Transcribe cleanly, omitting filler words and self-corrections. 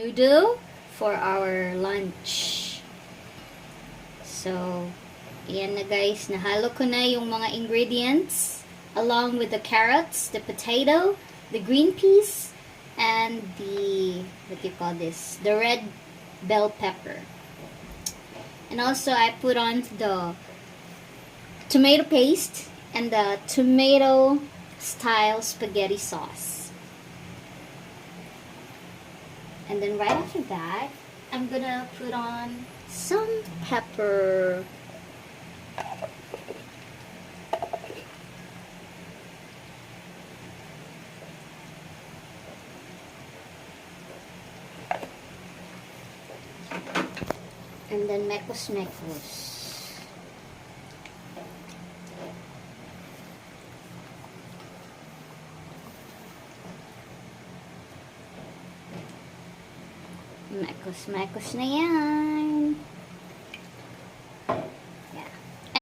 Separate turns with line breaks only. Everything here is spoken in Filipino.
noodle for our lunch. So, ayan na guys, nahalo ko na yung mga ingredients along with the carrots, the potato, the green peas, and the, what do you call this? The red bell pepper. And also, I put on the tomato paste and the tomato style spaghetti sauce. And then right after that, I'm gonna put on some pepper. And then mekos. Mekos na yan.